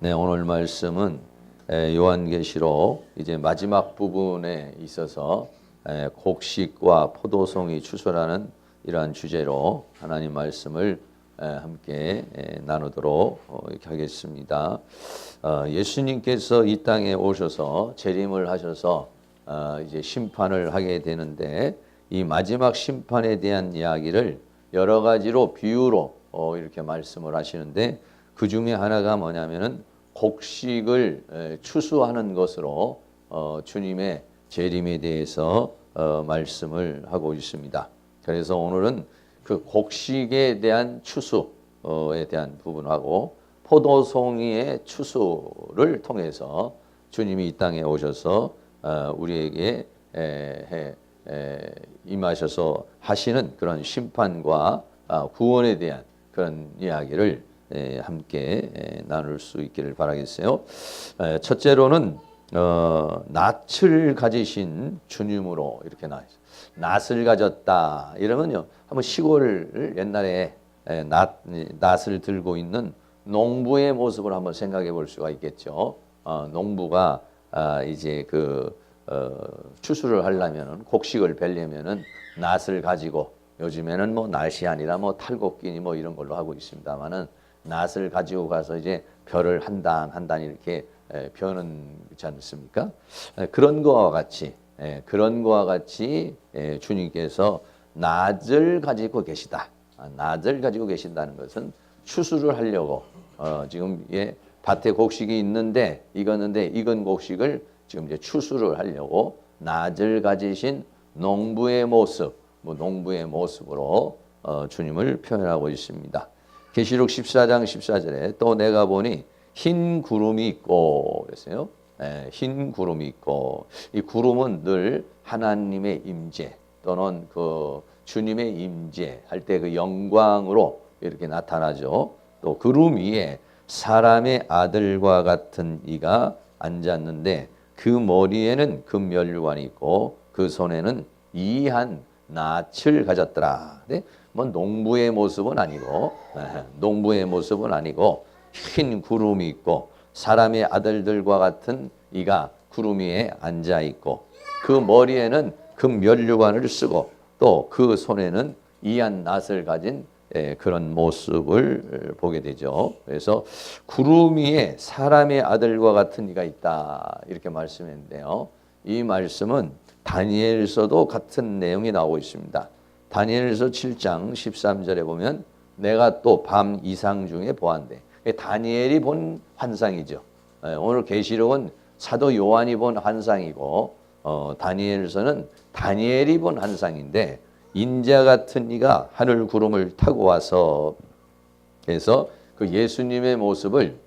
네, 오늘 말씀은 요한계시록 이제 마지막 부분에 있어서 곡식과 포도송이 추수라는 이러한 주제로 하나님 말씀을 함께 나누도록 이렇게 하겠습니다. 예수님께서 이 땅에 오셔서 재림을 하셔서 이제 심판을 하게 되는데 이 마지막 심판에 대한 이야기를 여러 가지로 비유로 이렇게 말씀을 하시는데 그 중에 하나가 뭐냐면은 곡식을 추수하는 것으로 주님의 재림에 대해서 말씀을 하고 있습니다. 그래서 오늘은 그 곡식에 대한 추수에 대한 부분하고 포도송이의 추수를 통해서 주님이 이 땅에 오셔서 우리에게 임하셔서 하시는 그런 심판과 구원에 대한 그런 이야기를 함께 나눌 수 있기를 바라겠어요. 첫째로는 낯을 가지신 주님으로 이렇게 나와 있어요. 낯을 가졌다 이러면요, 한번 시골을 옛날에 낯을 들고 있는 농부의 모습을 한번 생각해 볼 수가 있겠죠. 농부가 이제 추수를 하려면은 곡식을 벨려면은 낫을 가지고, 요즘에는 뭐 낫이 아니라 뭐 탈곡기니 뭐 이런 걸로 하고 있습니다만은 낫을 가지고 가서 이제 벼를 한 단 이렇게 벼는 그렇지 않습니까? 그런 거와 같이 주님께서 낫을 가지고 계시다. 낫을 가지고 계신다는 것은 추수를 하려고 지금 밭에 곡식이 있는데 익은 곡식을 지금 이제 추수를 하려고 낫을 가지신 농부의 모습으로 주님을 표현하고 있습니다. 계시록 14장 14절에 또 내가 보니 흰 구름이 있고 그랬어요. 흰 구름이 있고, 이 구름은 늘 하나님의 임재 또는 그 주님의 임재 할 때 그 영광으로 이렇게 나타나죠. 또 구름 위에 사람의 아들과 같은 이가 앉았는데 그 머리에는 금면류관이 있고 그 손에는 이한 낫을 가졌더라. 네? 뭐 농부의 모습은 아니고 흰 구름이 있고 사람의 아들들과 같은 이가 구름 위에 앉아 있고 그 머리에는 금면류관을 쓰고 또 그 손에는 이한 낫을 가진 그런 모습을 보게 되죠. 그래서 구름 위에 사람의 아들과 같은 이가 있다 이렇게 말씀했는데요. 이 말씀은 다니엘서도 같은 내용이 나오고 있습니다. 다니엘서 7장 13절에 보면 내가 또 밤 이상 중에 보았는데, 다니엘이 본 환상이죠. 오늘 계시록은 사도 요한이 본 환상이고 다니엘서는 다니엘이 본 환상인데, 인자 같은 이가 하늘 구름을 타고 와서, 그래서 그 예수님의 모습을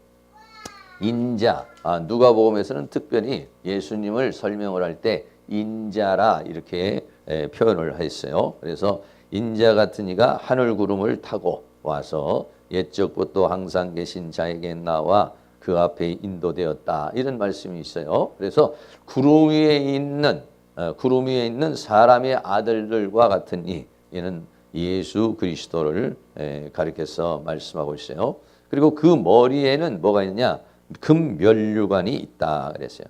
인자, 누가복음에서는 특별히 예수님을 설명을 할 때 인자라 이렇게 표현을 했어요. 그래서 인자 같은 이가 하늘 구름을 타고 와서 옛적부터 항상 계신 자에게 나와 그 앞에 인도되었다 이런 말씀이 있어요. 그래서 구름 위에 있는 사람의 아들들과 같은 이는 예수 그리스도를 가리켜서 말씀하고 있어요. 그리고 그 머리에는 뭐가 있냐? 금면류관이 있다 그랬어요.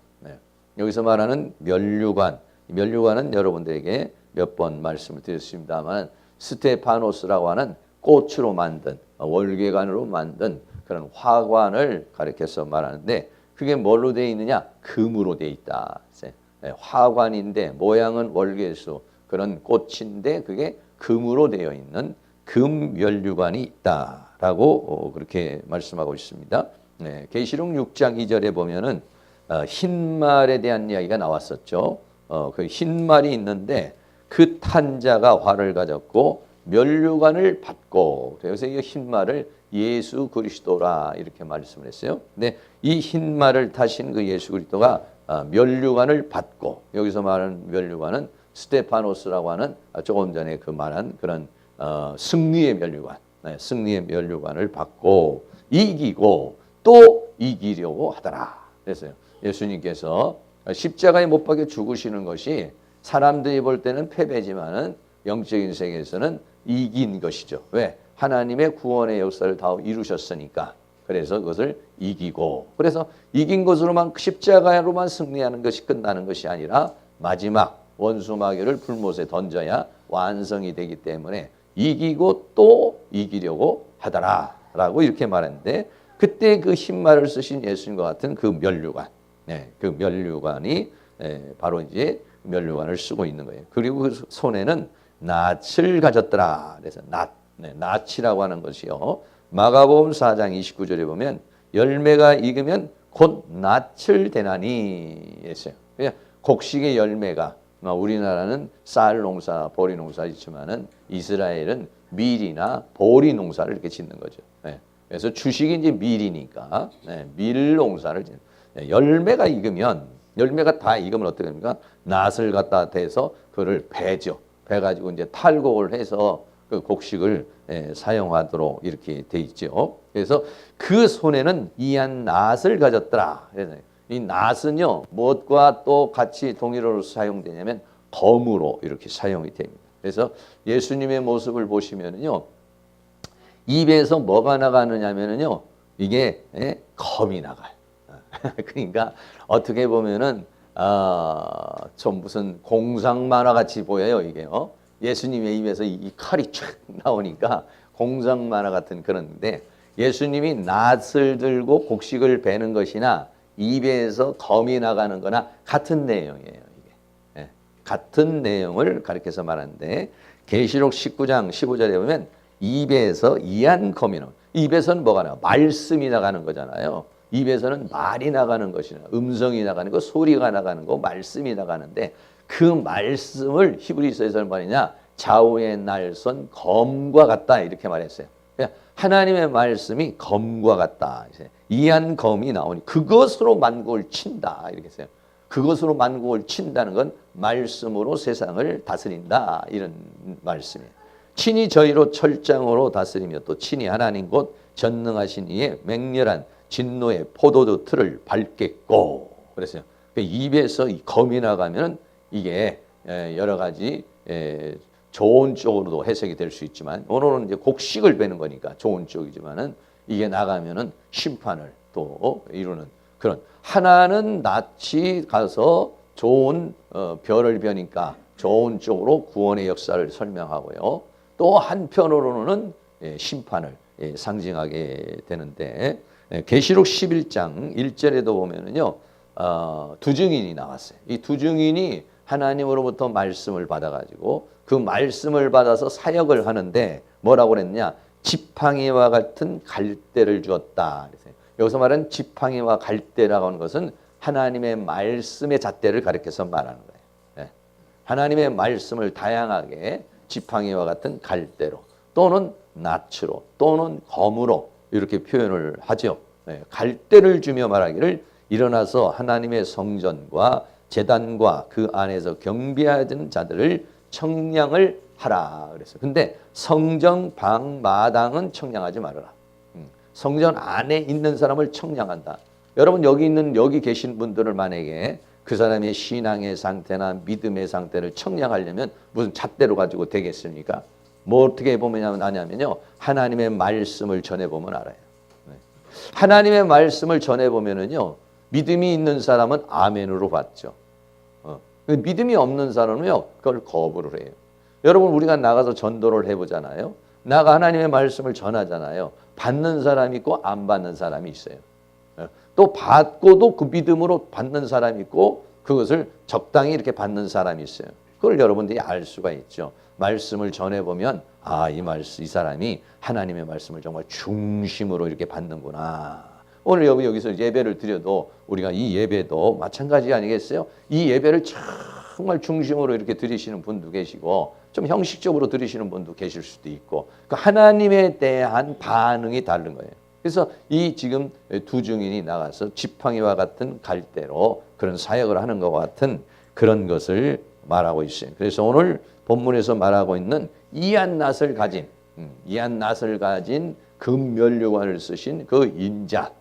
여기서 말하는 면류관은 여러분들에게 몇 번 말씀을 드렸습니다만 스테파노스라고 하는 꽃으로 만든 월계관으로 만든 그런 화관을 가리켜서 말하는데, 그게 뭘로 되어 있느냐? 금으로 되어 있다. 화관인데 모양은 월계수 그런 꽃인데 그게 금으로 되어 있는 금면류관이 있다라고 그렇게 말씀하고 있습니다. 계시록 6장 2절에 보면은 흰말에 대한 이야기가 나왔었죠. 그 흰말이 있는데 그 탄 자가 활을 가졌고 면류관을 받고, 그래서 이 흰말을 예수 그리스도라 이렇게 말씀을 했어요. 근데 이 흰말을 타신 그 예수 그리스도가 면류관을 받고, 여기서 말하는 면류관은 스테파노스라고 하는 조금 전에 그 말한 그런 승리의 면류관, 승리의 면류관을 받고 이기고 또 이기려고 하더라 그랬어요. 예수님께서 십자가에 못 박혀 죽으시는 것이 사람들이 볼 때는 패배지만은 영적인 세계에서는 이긴 것이죠. 왜? 하나님의 구원의 역사를 다 이루셨으니까. 그래서 그것을 이기고, 그래서 이긴 것으로만 십자가로만 승리하는 것이 끝나는 것이 아니라 마지막 원수 마귀를 불못에 던져야 완성이 되기 때문에 이기고 또 이기려고 하더라라고 이렇게 말했는데, 그때 그 흰말을 쓰신 예수님과 같은 그 면류관, 그 면류관이 바로 이제 면류관을 쓰고 있는 거예요. 그리고 그 손에는 낫을 가졌더라. 그래서 낫이라고 하는 것이요, 마가복음 4장 29절에 보면 열매가 익으면 곧 낫을 대나니 했어요. 그냥 곡식의 열매가, 우리나라는 쌀 농사, 보리 농사 있지만은 이스라엘은 밀이나 보리 농사를 이렇게 짓는 거죠. 그래서 주식이 이제 밀이니까 밀 농사를 짓는. 열매가 익으면, 열매가 다 익으면 어떻게 됩니까? 낫을 갖다 대서 그거를 베죠. 베가지고 이제 탈곡을 해서 그 곡식을 사용하도록 이렇게 돼 있죠. 그래서 그 손에는 이한 낫을 가졌더라. 그래서 이 낫은요, 무엇과 또 같이 동일어로 사용되냐면 검으로 이렇게 사용이 됩니다. 그래서 예수님의 모습을 보시면은요, 입에서 뭐가 나가느냐면은요, 이게 검이 나가요. 그러니까 어떻게 보면은 좀 무슨 공상 만화 같이 보여요, 이게요. 예수님의 입에서 이 칼이 촥 나오니까 공상 만화 같은 그런데, 예수님이 낫을 들고 곡식을 베는 것이나 입에서 검이 나가는 거나 같은 내용이에요, 이게. 같은 내용을 가리켜서 말하는데, 계시록 19장 15절에 보면 입에서 이한 검이 나와요. 입에서는 뭐가 나와요? 말씀이 나가는 거잖아요. 입에서는 말이 나가는 것이나 음성이 나가는 거, 소리가 나가는 거, 말씀이 나가는데, 그 말씀을 히브리서에서는 말이냐, 좌우의 날선 검과 같다 이렇게 말했어요. 하나님의 말씀이 검과 같다. 이한 검이 나오니 그것으로 만국을 친다 이렇게 했어요. 그것으로 만국을 친다는 건 말씀으로 세상을 다스린다, 이런 말씀이에요. 친히 저희로 철장으로 다스리며 또 친히 하나님 곧 전능하신 이의 맹렬한 진노의 포도주 틀을 밟겠고, 그랬어요. 입에서 이 검이 나가면은 이게 여러 가지 좋은 쪽으로도 해석이 될 수 있지만, 오늘은 이제 곡식을 베는 거니까 좋은 쪽이지만은, 이게 나가면은 심판을 또 이루는 그런, 하나는 낫이 가서 좋은 별을 벼니까 좋은 쪽으로 구원의 역사를 설명하고요, 또 한편으로는 심판을 상징하게 되는데, 계시록 11장 1절에도 보면은요, 두 증인이 나왔어요. 이 두 증인이 하나님으로부터 말씀을 받아가지고 그 말씀을 받아서 사역을 하는데 뭐라고 그랬냐? 지팡이와 같은 갈대를 주었다. 여기서 말하는 지팡이와 갈대라고 하는 것은 하나님의 말씀의 잣대를 가리켜서 말하는 거예요. 하나님의 말씀을 다양하게 지팡이와 같은 갈대로, 또는 낫으로, 또는 검으로 이렇게 표현을 하죠. 갈대를 주며 말하기를 일어나서 하나님의 성전과 제단과 그 안에서 경배하는 자들을 청량을 하라 그랬어요. 근데 성전 방 마당은 청량하지 말아라. 성전 안에 있는 사람을 청량한다. 여러분, 여기 계신 분들을 만약에 그 사람의 신앙의 상태나 믿음의 상태를 청량하려면 무슨 잣대로 가지고 되겠습니까? 뭐 어떻게 보면 아냐면요, 하나님의 말씀을 전해보면 알아요. 하나님의 말씀을 전해보면은요, 믿음이 있는 사람은 아멘으로 받죠. 믿음이 없는 사람은요, 그걸 거부를 해요. 여러분, 우리가 나가서 전도를 해보잖아요. 나가 하나님의 말씀을 전하잖아요. 받는 사람이 있고 안 받는 사람이 있어요. 또 받고도 그 믿음으로 받는 사람이 있고 그것을 적당히 이렇게 받는 사람이 있어요. 그걸 여러분들이 알 수가 있죠. 말씀을 전해보면 이 사람이 하나님의 말씀을 정말 중심으로 이렇게 받는구나. 오늘 여기서 예배를 드려도 우리가 이 예배도 마찬가지 아니겠어요? 이 예배를 정말 중심으로 이렇게 드리시는 분도 계시고 좀 형식적으로 드리시는 분도 계실 수도 있고, 그 하나님에 대한 반응이 다른 거예요. 그래서 이 지금 두 증인이 나가서 지팡이와 같은 갈대로 그런 사역을 하는 것 같은 그런 것을 말하고 있어요. 그래서 오늘 본문에서 말하고 있는 이한 낫을 가진 금면류관을 쓰신 그 인자,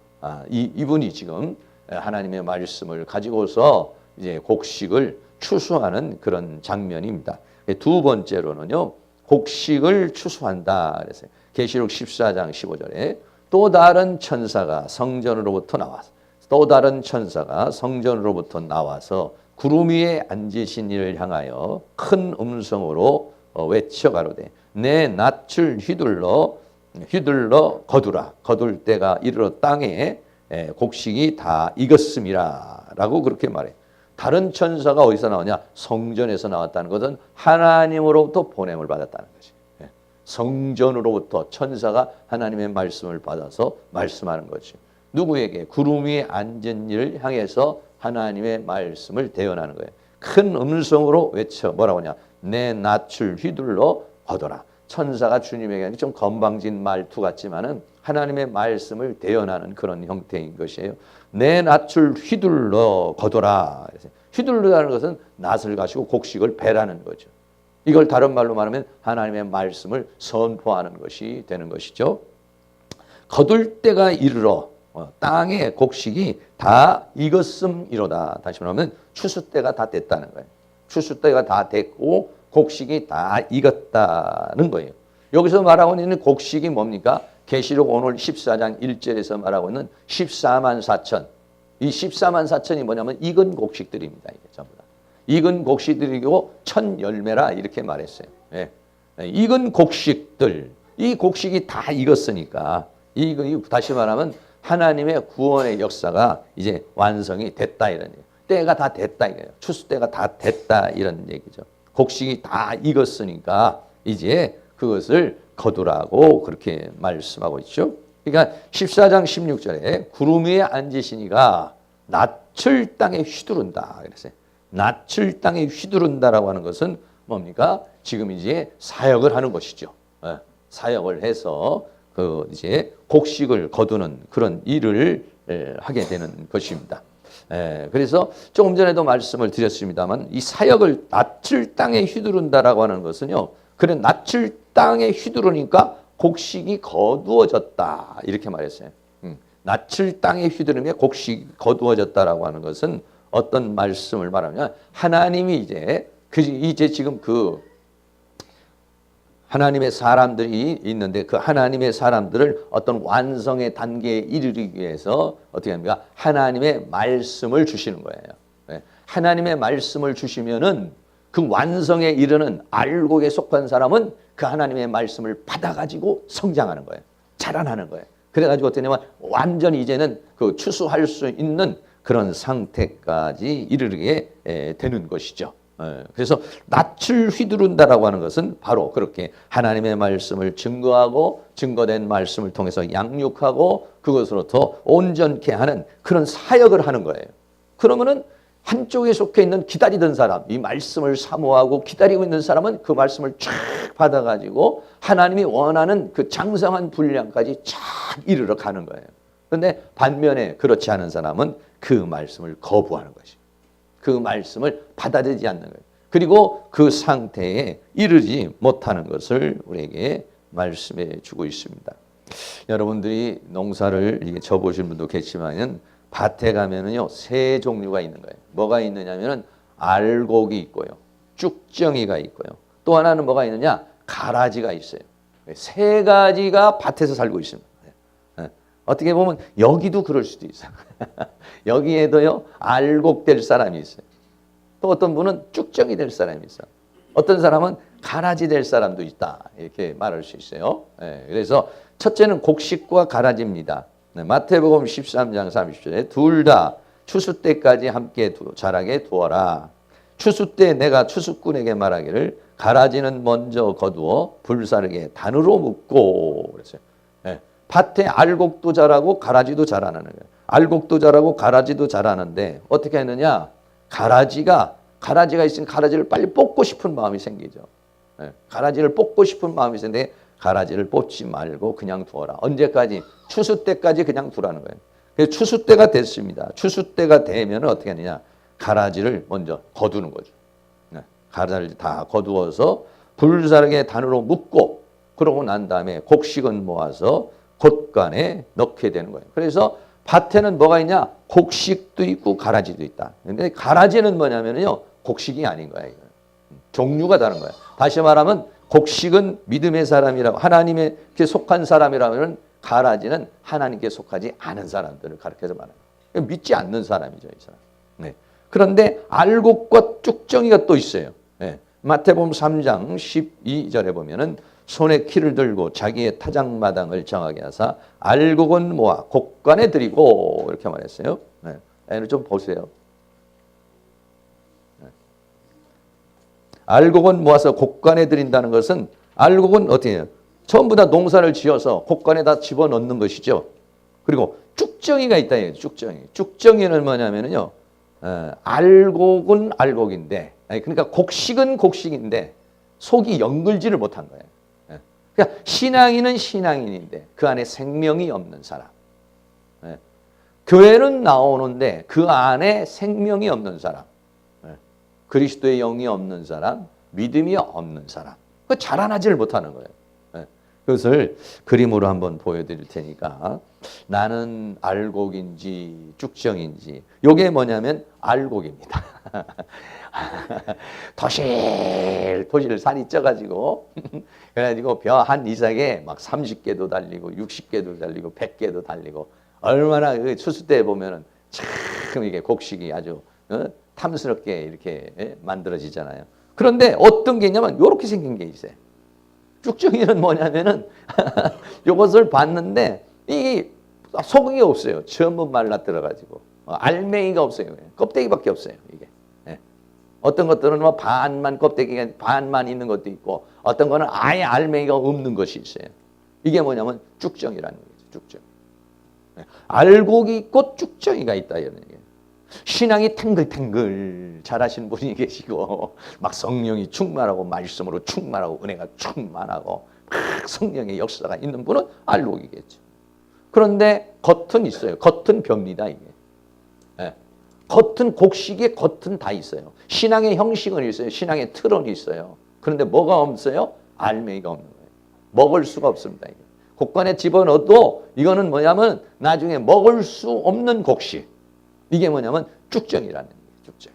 이분이 지금 하나님의 말씀을 가지고서 이제 곡식을 추수하는 그런 장면입니다. 두 번째로는요, 곡식을 추수한다 그랬어요. 계시록 14장 15절에 또 다른 천사가 성전으로부터 나와서 또 다른 천사가 성전으로부터 나와서 구름 위에 앉으신 이를 향하여 큰 음성으로 외쳐 가로되 내 낯을 휘둘러 거두라. 거둘 때가 이르러 땅에 곡식이 다 익었음이라 라고 그렇게 말해. 다른 천사가 어디서 나오냐? 성전에서 나왔다는 것은 하나님으로부터 보냄을 받았다는 것이. 성전으로부터 천사가 하나님의 말씀을 받아서 말씀하는 거지. 누구에게? 구름 위에 앉은 이를 향해서 하나님의 말씀을 대언하는 거예요. 큰 음성으로 외쳐 뭐라고 하냐? 내 낯을 휘둘러 거둬라. 천사가 주님에게 좀 건방진 말투 같지만은 하나님의 말씀을 대언하는 그런 형태인 것이에요. 내 낯을 휘둘러 거둬라. 휘둘러라는 것은 낯을 가지고 곡식을 베라는 거죠. 이걸 다른 말로 말하면 하나님의 말씀을 선포하는 것이 되는 것이죠. 거둘 때가 이르러 땅에 곡식이 다 익었음이로다. 다시 말하면 추수 때가 다 됐다는 거예요. 추수 때가 다 됐고 곡식이 다 익었다는 거예요. 여기서 말하고 있는 곡식이 뭡니까? 계시록 오늘 14장 1절에서 말하고 있는 14만 4천. 이 14만 4천이 뭐냐면 익은 곡식들입니다. 이게 전부 다. 익은 곡식들이고 천 열매라 이렇게 말했어요. 예. 익은 곡식들. 이 곡식이 다 익었으니까 다시 말하면 하나님의 구원의 역사가 이제 완성이 됐다 이런 얘기예요. 때가 다 됐다 이거예요. 추수 때가 다 됐다 이런 얘기죠. 곡식이 다 익었으니까 이제 그것을 거두라고 그렇게 말씀하고 있죠. 그러니까 14장 16절에 구름 위에 앉으시니가 낯을 땅에 휘두른다 그랬어요. 낯을 땅에 휘두른다라고 하는 것은 뭡니까? 지금 이제 사역을 하는 것이죠. 사역을 해서 그 이제 곡식을 거두는 그런 일을 하게 되는 것입니다. 그래서 조금 전에도 말씀을 드렸습니다만 이 사역을 낯을 땅에 휘두른다라고 하는 것은요. 그래 낯을 땅에 휘두르니까 곡식이 거두어졌다 이렇게 말했어요. 낯을 땅에 휘두르며 곡식이 거두어졌다라고 하는 것은 어떤 말씀을 말하면 하나님이 이제 지금 그 하나님의 사람들이 있는데 그 하나님의 사람들을 어떤 완성의 단계에 이르기 위해서 어떻게 합니까? 하나님의 말씀을 주시는 거예요. 하나님의 말씀을 주시면은 그 완성에 이르는 알곡에 속한 사람은 그 하나님의 말씀을 받아가지고 성장하는 거예요. 자라나는 거예요. 그래가지고 어떻게 되냐면 완전히 이제는 그 추수할 수 있는 그런 상태까지 이르게 되는 것이죠. 그래서 낯을 휘두른다라고 하는 것은 바로 그렇게 하나님의 말씀을 증거하고 증거된 말씀을 통해서 양육하고 그것으로부터 온전케 하는 그런 사역을 하는 거예요. 그러면은 한쪽에 속해 있는 기다리던 사람, 이 말씀을 사모하고 기다리고 있는 사람은 그 말씀을 쫙 받아가지고 하나님이 원하는 그 장성한 분량까지 쫙 이르러 가는 거예요. 그런데 반면에 그렇지 않은 사람은 그 말씀을 거부하는 것이죠. 그 말씀을 받아들이지 않는 거예요. 그리고 그 상태에 이르지 못하는 것을 우리에게 말씀해 주고 있습니다. 여러분들이 농사를 져보신 분도 계시지만 밭에 가면은요 세 종류가 있는 거예요. 뭐가 있느냐면은 알곡이 있고요, 쭉정이가 있고요. 또 하나는 뭐가 있느냐? 가라지가 있어요. 세 가지가 밭에서 살고 있습니다. 어떻게 보면 여기도 그럴 수도 있어요. 여기에도요 알곡 될 사람이 있어요. 또 어떤 분은 쭉정이 될 사람이 있어요. 어떤 사람은 가라지 될 사람도 있다. 이렇게 말할 수 있어요. 그래서 첫째는 곡식과 가라지입니다. 마태복음 13장 30절에 둘 다 추수 때까지 함께 자라게 두어라. 추수 때 내가 추수꾼에게 말하기를 가라지는 먼저 거두어 불사르게 단으로 묶고 그랬어요. 밭에 알곡도 자라고 가라지도 자라는 거예요. 알곡도 자라고 가라지도 자라는데 어떻게 했느냐? 가라지가 있으면 가라지를 빨리 뽑고 싶은 마음이 생기죠. 가라지를 뽑고 싶은 마음이 생기는데 가라지를 뽑지 말고 그냥 두어라. 언제까지? 추수 때까지 그냥 두라는 거예요. 그래서 추수 때가 됐습니다. 추수 때가 되면 어떻게 하느냐? 가라지를 먼저 거두는 거죠. 가라지를 다 거두어서 불사르게 단으로 묶고 그러고 난 다음에 곡식은 모아서 곳간에 넣게 되는 거예요. 그래서 밭에는 뭐가 있냐? 곡식도 있고 가라지도 있다. 근데 가라지는 뭐냐면요, 곡식이 아닌 거예요. 종류가 다른 거예요. 다시 말하면 곡식은 믿음의 사람이라고 하나님께 속한 사람이라면 가라지는 하나님께 속하지 않은 사람들을 가르쳐서 말합니다. 믿지 않는 사람이죠, 이 사람. 네. 그런데 알곡과 쭉정이가 또 있어요. 네. 마태복음 3장 12절에 보면은 손에 키를 들고 자기의 타작마당을 정하게 하사 알곡은 모아 곡간에 들이고 이렇게 말했어요. 네. 애를 좀 보세요. 네. 알곡은 모아서 곡간에 들인다는 것은 알곡은 어떻게 해요? 전부 다 농사를 지어서 곡간에다 집어넣는 것이죠. 그리고 쭉정이가 있다. 쭉정이. 쭉정이는 뭐냐면요. 알곡은 알곡인데, 그러니까 곡식은 곡식인데 속이 연글지를 못한 거예요. 그러니까 신앙인은 신앙인인데 그 안에 생명이 없는 사람. 교회는 나오는데 그 안에 생명이 없는 사람. 그리스도의 영이 없는 사람, 믿음이 없는 사람. 그 자라나지를 못하는 거예요. 그것을 그림으로 한번 보여드릴 테니까 나는 알곡인지 쭉정인지 이게 뭐냐면 알곡입니다. 도실 살이 쪄가지고 그래가지고 벼 한 이삭에 막 30개도 달리고 60개도 달리고 100개도 달리고 얼마나 그 추수 때 보면은 참 이게 곡식이 아주 탐스럽게 이렇게 만들어지잖아요. 그런데 어떤 게 있냐면 이렇게 생긴 게 있어요. 쭉정이는 뭐냐면은 이것을 봤는데 이 속이 없어요. 전부 말라 들어가지고 알맹이가 없어요. 껍데기밖에 없어요. 이게 어떤 것들은 뭐 반만 껍데기가 반만 있는 것도 있고 어떤 거는 아예 알맹이가 없는 것이 있어요. 이게 뭐냐면 쭉정이라는 거죠. 쭉정. 알곡이 있고 쭉정이가 있다 이런 얘기예요. 신앙이 탱글탱글 잘하시는 분이 계시고 막 성령이 충만하고 말씀으로 충만하고 은혜가 충만하고 막 성령의 역사가 있는 분은 알곡이겠죠. 그런데 겉은 있어요. 겉은 벼입니다. 이게. 겉은 곡식에 겉은 다 있어요. 신앙의 형식은 있어요. 신앙의 틀은 있어요. 그런데 뭐가 없어요? 알맹이가 없는 거예요. 먹을 수가 없습니다. 이게. 곡간에 집어넣어도 이거는 뭐냐면 나중에 먹을 수 없는 곡식. 이게 뭐냐면 쭉정이라는 거예요. 쭉정.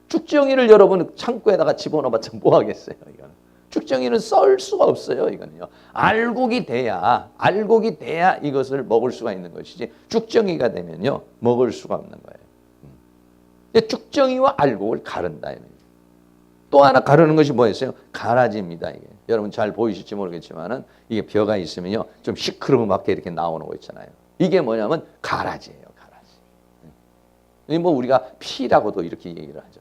쭉정이를 여러분 창고에다가 집어넣어봤자 뭐 하겠어요? 이거는. 쭉정이는 썰 수가 없어요. 이거는요. 알곡이 돼야 이것을 먹을 수가 있는 것이지 쭉정이가 되면요 먹을 수가 없는 거예요. 쭉정이와 알곡을 가른다. 또 하나 가르는 것이 뭐였어요? 가라지입니다. 이게. 여러분 잘 보이실지 모르겠지만은 이게 벼가 있으면요 좀 시끄러움밖에 이렇게 나오는 거 있잖아요. 이게 뭐냐면 가라지예요. 뭐 우리가 피라고도 이렇게 얘기를 하죠.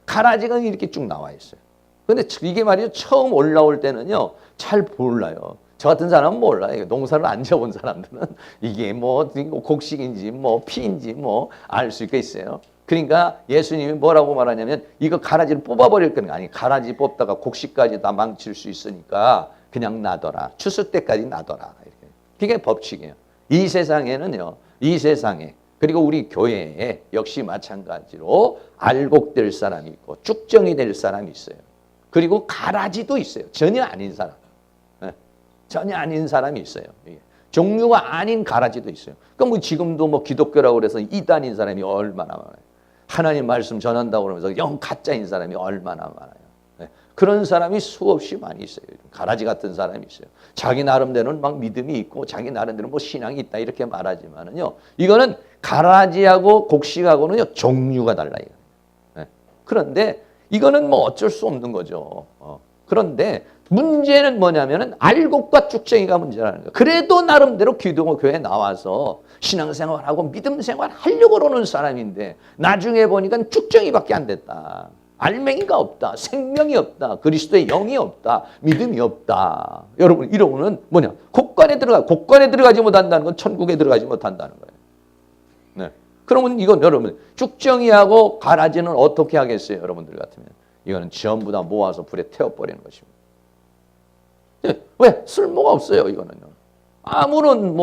가라지가 이렇게 쭉 나와 있어요. 근데 이게 말이죠. 처음 올라올 때는요, 잘 몰라요. 저 같은 사람은 몰라요. 농사를 안 지어본 사람들은 이게 뭐 곡식인지 뭐 피인지 뭐 알 수 있겠어요. 그러니까 예수님이 뭐라고 말하냐면 이거 가라지를 뽑아버릴 거는 아니 가라지 뽑다가 곡식까지 다 망칠 수 있으니까 그냥 놔둬라. 추수 때까지 놔둬라. 이렇게. 그게 법칙이에요. 이 세상에는요. 이 세상에 그리고 우리 교회에 역시 마찬가지로 알곡될 사람이 있고 쭉정이 될 사람이 있어요. 그리고 가라지도 있어요. 전혀 아닌 사람. 전혀 아닌 사람이 있어요. 종류가 아닌 가라지도 있어요. 그럼 뭐 지금도 뭐 기독교라고 그래서 이단인 사람이 얼마나 많아요. 하나님 말씀 전한다고 그러면서 영 가짜인 사람이 얼마나 많아요. 그런 사람이 수없이 많이 있어요. 가라지 같은 사람이 있어요. 자기 나름대로는 막 믿음이 있고 자기 나름대로 뭐 신앙이 있다 이렇게 말하지만은요. 이거는 가라지하고 곡식하고는요 종류가 달라요. 그런데 이거는 뭐 어쩔 수 없는 거죠. 그런데 문제는 뭐냐면은 알곡과 쭉정이가 문제라는 거예요. 그래도 나름대로 기독교에 나와서 신앙생활하고 믿음생활 하려고 그러는 사람인데 나중에 보니까 쭉정이밖에 안 됐다. 알맹이가 없다. 생명이 없다. 그리스도의 영이 없다. 믿음이 없다. 여러분 이러고는 뭐냐? 곡간에 들어가지 못한다는 건 천국에 들어가지 못한다는 거예요. 네. 그러면 이건 여러분 쭉정이하고 가라지는 어떻게 하겠어요? 여러분들 같으면 이거는 전부 다 모아서 불에 태워버리는 것입니다. 왜? 쓸모가 없어요. 이거는요. 아무런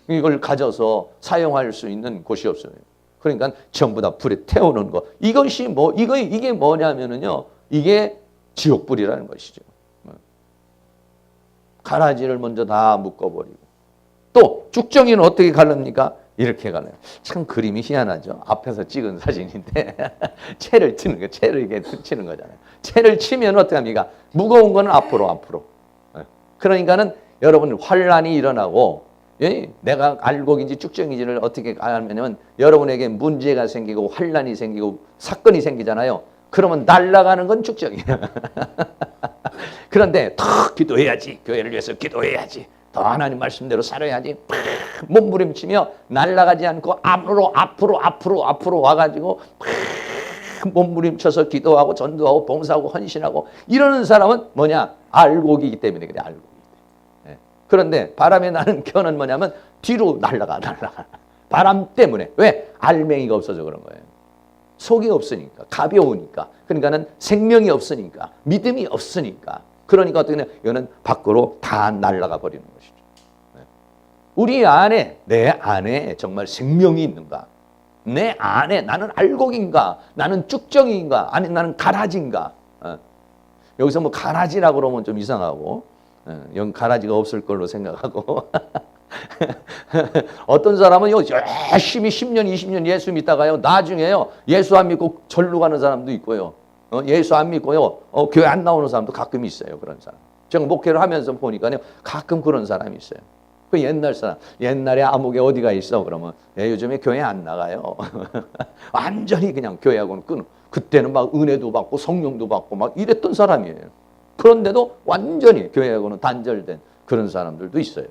이걸 가져서 사용할 수 있는 곳이 없어요. 그러니까 전부 다 불에 태우는 거. 이것이 이게 뭐냐면은요. 이게 지옥불이라는 것이죠. 가라지를 먼저 다 묶어버리고. 또 쭉정이는 어떻게 갈릅니까? 이렇게 갈라요. 참 그림이 희한하죠. 앞에서 찍은 사진인데 채를 치는 거, 채를 이렇게 치는 거잖아요. 채를 치면 어떻게 합니까? 무거운 거는 앞으로. 그러니까는 여러분 환란이 일어나고 내가 알곡인지 쭉정인지를 어떻게 알면은 여러분에게 문제가 생기고 환란이 생기고 사건이 생기잖아요. 그러면 날아가는 건 쭉정이에요. 그런데 더 기도해야지. 교회를 위해서 기도해야지. 더 하나님 말씀대로 살아야지. 몸부림치며 날아가지 않고 앞으로 와가지고 몸부림쳐서 기도하고 전도하고 봉사하고 헌신하고 이러는 사람은 뭐냐? 알곡이기 때문에 그래. 알곡이기 때문에. 그런데 바람에 나는 겨는 뭐냐면 뒤로 날아가. 바람 때문에. 왜? 알맹이가 없어서 그런 거예요. 속이 없으니까, 가벼우니까, 그러니까는 생명이 없으니까, 믿음이 없으니까. 그러니까 어떻게 되냐? 이거는 밖으로 다 날아가 버리는 것이죠. 우리 안에, 내 안에 정말 생명이 있는가? 내 안에 나는 알곡인가? 나는 쭉정이인가? 아니 나는 가라지인가? 여기서 뭐 가라지라고 그러면 좀 이상하고, 여기 가라지가 없을 걸로 생각하고. 어떤 사람은 열심히 10년, 20년 예수 믿다가요, 나중에요, 예수 안 믿고 절로 가는 사람도 있고요. 예수 안 믿고요, 교회 안 나오는 사람도 가끔 있어요. 그런 사람. 제가 목회를 하면서 보니까요, 가끔 그런 사람이 있어요. 그 옛날 사람, 옛날에 아무개 어디가 있어? 그러면 요즘에 교회 안 나가요. 완전히 그냥 교회하고는 끊어. 그때는 막 은혜도 받고 성령도 받고 막 이랬던 사람이에요. 그런데도 완전히 교회하고는 단절된 그런 사람들도 있어요.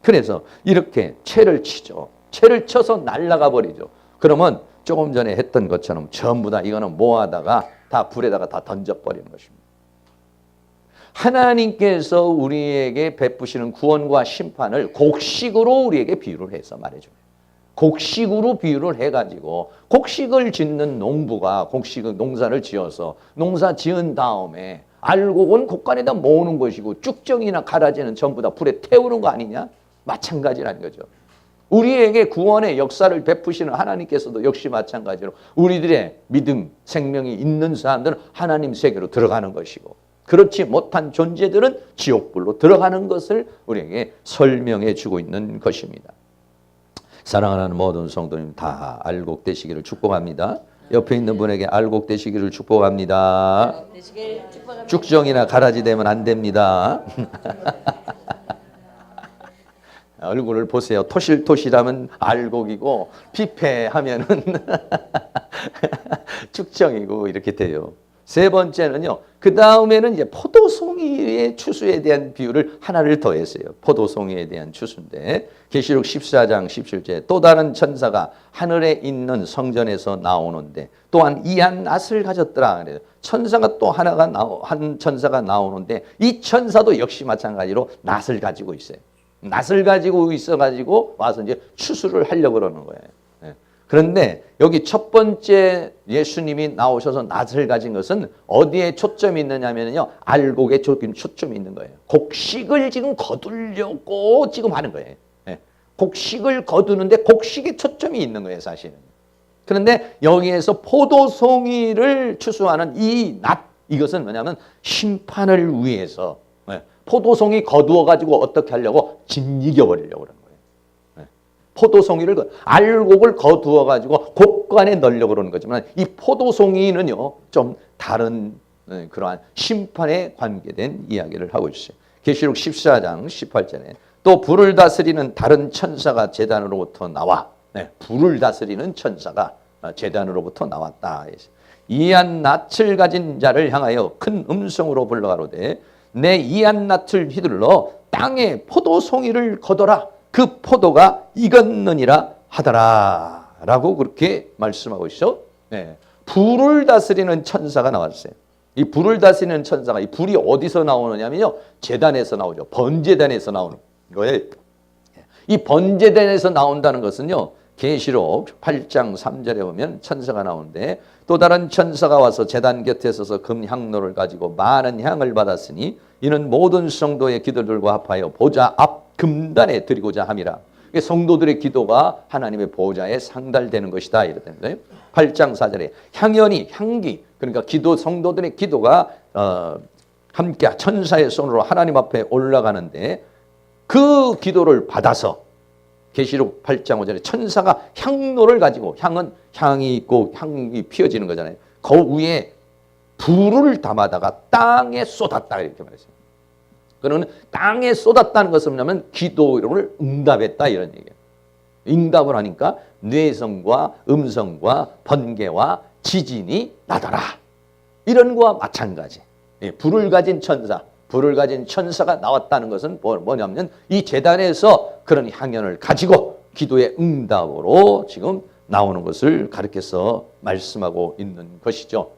그래서 이렇게 채를 치죠. 채를 쳐서 날아가 버리죠. 그러면 조금 전에 했던 것처럼 전부 다 이거는 모아다가 다 불에다가 다 던져버리는 것입니다. 하나님께서 우리에게 베푸시는 구원과 심판을 곡식으로 우리에게 비유를 해서 말해줘요. 곡식으로 비유를 해가지고 곡식을 짓는 농부가 곡식을 농사를 지어서 농사 지은 다음에 알곡은 곡간에다 모으는 것이고 쭉정이나 가라지는 전부 다 불에 태우는 거 아니냐? 마찬가지라는 거죠. 우리에게 구원의 역사를 베푸시는 하나님께서도 역시 마찬가지로 우리들의 믿음, 생명이 있는 사람들은 하나님 세계로 들어가는 것이고 그렇지 못한 존재들은 지옥불로 들어가는 것을 우리에게 설명해 주고 있는 것입니다. 사랑하는 모든 성도님 다 알곡 되시기를 축복합니다. 옆에 있는 분에게 알곡 되시기를 축복합니다. 쭉정이나 가라지 되면 안 됩니다. 얼굴을 보세요. 토실토실하면 알곡이고 피폐하면은 쭉정이고 이렇게 돼요. 세 번째는요. 그 다음에는 이제 포도송이의 추수에 대한 비유를 하나를 더했어요. 포도송이에 대한 추수인데 계시록 14장 17절 또 다른 천사가 하늘에 있는 성전에서 나오는데 또한 이한 낫을 가졌더라. 그래요. 천사가 또 한 천사가 나오는데 이 천사도 역시 마찬가지로 낫을 가지고 있어요. 낫을 가지고 있어가지고 와서 이제 추수를 하려고 그러는 거예요. 그런데 여기 첫 번째 예수님이 나오셔서 낫을 가진 것은 어디에 초점이 있느냐면요. 알곡에 초점이 있는 거예요. 곡식을 지금 거두려고 지금 하는 거예요. 곡식을 거두는데 곡식에 초점이 있는 거예요, 사실은. 그런데 여기에서 포도송이를 추수하는 이 낫, 이것은 뭐냐면 심판을 위해서 포도송이 거두어가지고 어떻게 하려고 짓이겨버리려고 그러는 거예요. 포도송이를, 알곡을 거두어가지고 곡간에 넣으려고 그러는 거지만 이 포도송이는요, 좀 다른 그러한 심판에 관계된 이야기를 하고 있어요. 계시록 14장 18절에 또 불을 다스리는 다른 천사가 제단으로부터 나와, 불을 다스리는 천사가 제단으로부터 나왔다. 이한 낫을 가진 자를 향하여 큰 음성으로 불러가로되 내 이한 낫을 휘둘러 땅에 포도송이를 거둬라. 그 포도가 익었느니라 하더라. 라고 그렇게 말씀하고 있어. 불을 다스리는 천사가 나왔어요. 이 불을 다스리는 천사가 이 불이 어디서 나오느냐면요. 제단에서 나오죠. 번제단에서 나오는 거예요. 이 번제단에서 나온다는 것은요. 계시록 8장 3절에 보면 천사가 나오는데 또 다른 천사가 와서 제단 곁에 서서 금향로를 가지고 많은 향을 받았으니 이는 모든 성도의 기도들과 합하여 보좌 앞 금단에 드리고자 함이라. 성도들의 기도가 하나님의 보좌에 상달되는 것이다. 이랬다는 거예요. 8장 4절에 향연이 향기 그러니까 기도 성도들의 기도가 함께 천사의 손으로 하나님 앞에 올라가는데 그 기도를 받아서 계시록 8장 5절에 천사가 향로를 가지고 향은 향이 있고 향이 피어지는 거잖아요. 그 위에 불을 담아다가 땅에 쏟았다 이렇게 말했어요. 그러면 땅에 쏟았다는 것은 뭐냐면 기도를 응답했다 이런 얘기예요. 응답을 하니까 뇌성과 음성과 번개와 지진이 나더라. 이런 거와 마찬가지. 불을 가진 천사가 나왔다는 것은 뭐냐면 이 제단에서 그런 향연을 가지고 기도의 응답으로 지금 나오는 것을 가르쳐서 말씀하고 있는 것이죠.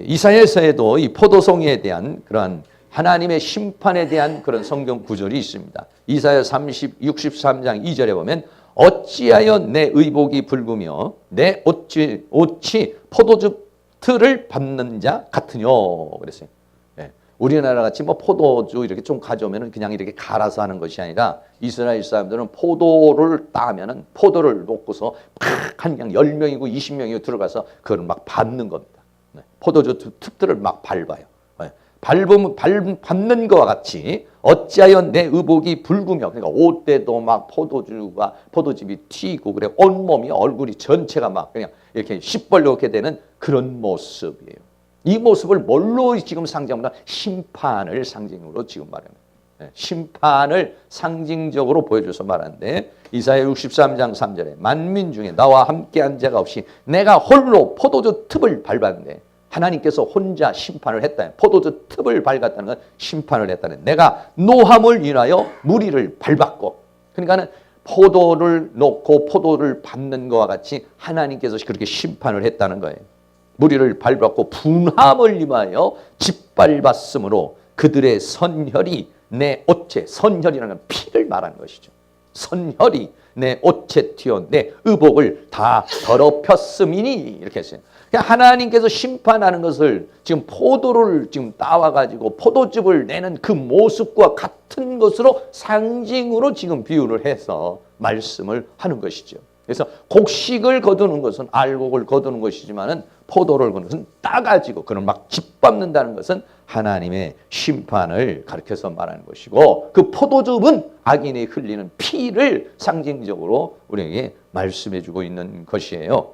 이사야서에도 이 포도송이에 대한 그러한 하나님의 심판에 대한 그런 성경 구절이 있습니다. 이사야 63장 2절에 보면 어찌하여 내 의복이 붉으며 내 옷이 포도주 틀을 밟는 자 같으뇨 그랬어요. 우리나라 같이 뭐 포도주 이렇게 좀 가져오면 그냥 이렇게 갈아서 하는 것이 아니라 이스라엘 사람들은 포도를 따면은 포도를 놓고서 한 그냥 10명이고 20명이고 들어가서 그걸 막 밟는 겁니다. 포도주 툭들을 막 밟아요. 밟는 것과 같이 어찌하여 내 의복이 붉으며 그러니까 옷대도 막 포도즙이 튀고 그래 온몸이 얼굴이 전체가 막 그냥 이렇게 시뻘겋게 되는 그런 모습이에요. 이 모습을 뭘로 지금 상징합니다? 심판을 상징으로 지금 말합니다. 심판을 상징적으로 보여줘서 말하는데 이사야 63장 3절에 만민 중에 나와 함께한 자가 없이 내가 홀로 포도주 틈을 밟았는데 하나님께서 혼자 심판을 했다. 포도주 틈을 밟았다는 건 심판을 했다는. 내가 노함을 인하여 무리를 밟았고 그러니까는 포도를 놓고 포도를 밟는 것과 같이 하나님께서 그렇게 심판을 했다는 거예요. 무리를 밟았고 분함을 임하여 짓밟았으므로 그들의 선혈이 내 옷에 선혈이라는 건 피를 말하는 것이죠. 선혈이 내 옷에 튀어 내 의복을 다 더럽혔음이니 이렇게 했어요. 그러니까 하나님께서 심판하는 것을 지금 포도를 지금 따와가지고 포도즙을 내는 그 모습과 같은 것으로 상징으로 지금 비유를 해서 말씀을 하는 것이죠. 그래서 곡식을 거두는 것은 알곡을 거두는 것이지만은 포도를 거두는 것은 따가지고 그런 막 짓밟는다는 것은 하나님의 심판을 가르쳐서 말하는 것이고 그 포도즙은 악인이 흘리는 피를 상징적으로 우리에게 말씀해주고 있는 것이에요.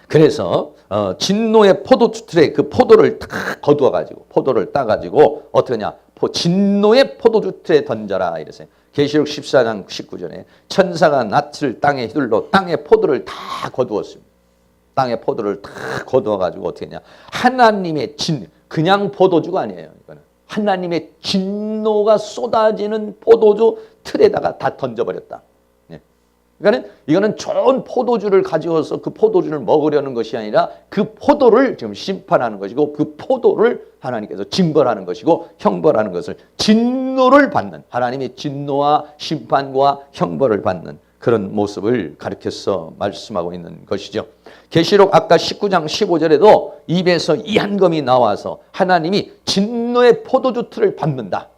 그래서 진노의 포도주틀에 그 포도를 딱 거두어가지고 포도를 따가지고 어떻게 하냐 진노의 포도주틀에 던져라 이랬어요. 계시록 14장 19절에 천사가 낯을 땅에 휘둘러 땅의 포도를 다 거두었습니다. 땅의 포도를 다 거두어가지고 어떻게 했냐 하나님의 그냥 포도주가 아니에요. 이거는 하나님의 진노가 쏟아지는 포도주 틀에다가 다 던져버렸다. 그러니까 이거는 좋은 포도주를 가져와서 그 포도주를 먹으려는 것이 아니라 그 포도를 지금 심판하는 것이고 그 포도를 하나님께서 징벌하는 것이고 형벌하는 것을 진노를 받는 하나님의 진노와 심판과 형벌을 받는 그런 모습을 가르쳐서 말씀하고 있는 것이죠. 계시록 아까 19장 15절에도 입에서 이한검이 나와서 하나님이 진노의 포도주 틀을 밟는다.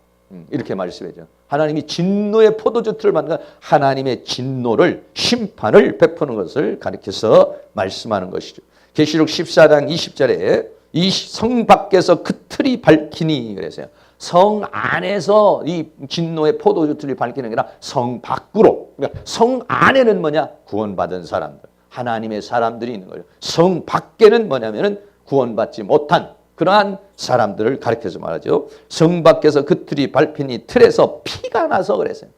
이렇게 말씀해죠. 하나님이 진노의 포도주 틀을 받는 건 하나님의 진노를 심판을 베푸는 것을 가리켜서 말씀하는 것이죠. 계시록 14장 20절에 이 성 밖에서 그 틀이 밝히니 그래서요. 성 안에서 이 진노의 포도주 틀이 밝히는 게 아니라 성 밖으로. 그러니까 성 안에는 뭐냐? 구원받은 사람들. 하나님의 사람들이 있는 거예요. 성 밖에는 뭐냐면은 구원받지 못한 그러한 사람들을 가리켜서 말하죠. 성 밖에서 그 틀이 밟히니 틀에서 피가 나서 그랬어요.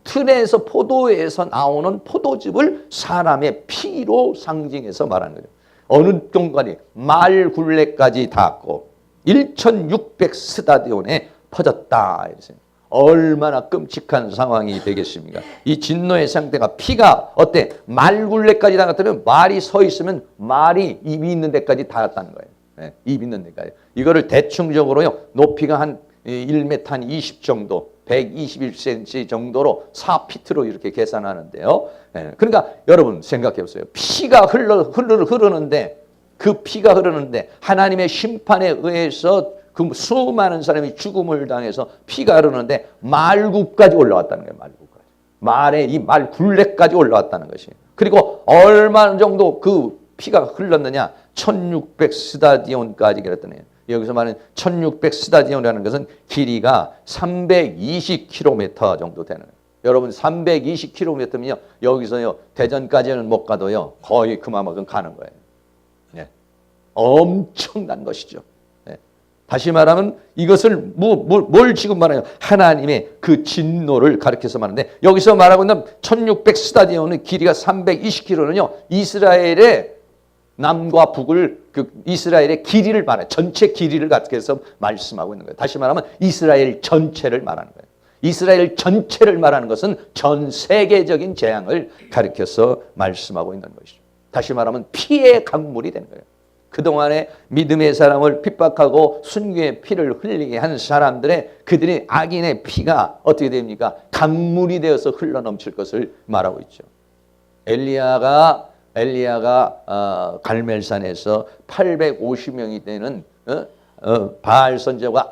틀에서 포도에서 나오는 포도즙을 사람의 피로 상징해서 말하는 거죠. 어느 공간이 말 굴레까지 닿았고 1600 스타디온에 퍼졌다. 이랬어요. 얼마나 끔찍한 상황이 되겠습니까? 이 진노의 상태가 피가 어때? 말 굴레까지 닿았다면 말이 서 있으면 말이 입이 있는 데까지 닿았다는 거예요. 입 있는 데까지. 이거를 대충적으로요. 높이가 한 1m 한 20 정도, 121cm 정도로 4피트로 이렇게 계산하는데요. 그러니까 여러분 생각해 보세요. 피가 흐르는데 그 피가 흐르는데 하나님의 심판에 의해서 그 수많은 사람이 죽음을 당해서 피가 흐르는데 말구까지 올라왔다는 거예요. 말구까지. 말의 이 말 굴레까지 올라왔다는 것이에요. 그리고 얼마 정도 그 피가 흘렀느냐? 1600 스타디온까지 그랬더니 여기서 말하는 1600 스타디온이라는 것은 길이가 320km 정도 되는 거예요. 여러분 320km면요. 여기서요. 대전까지는 못 가도요. 거의 그만큼 가는 거예요. 엄청난 것이죠. 다시 말하면 이것을 뭘 지금 말해요? 하나님의 그 진노를 가리켜서 말하는데, 여기서 말하고 있는 1600 스타디온의 길이가 320km는요, 이스라엘의 남과 북을, 그 이스라엘의 길이를 말해요. 전체 길이를 가리켜서 말씀하고 있는 거예요. 다시 말하면 이스라엘 전체를 말하는 거예요. 이스라엘 전체를 말하는 것은 전 세계적인 재앙을 가리켜서 말씀하고 있는 것이죠. 다시 말하면 피의 강물이 되는 거예요. 그동안에 믿음의 사람을 핍박하고 순교의 피를 흘리게 한 사람들의 그들의 악인의 피가 어떻게 됩니까? 강물이 되어서 흘러넘칠 것을 말하고 있죠. 엘리야가 갈멜산에서 850명이 되는 바알 선지자와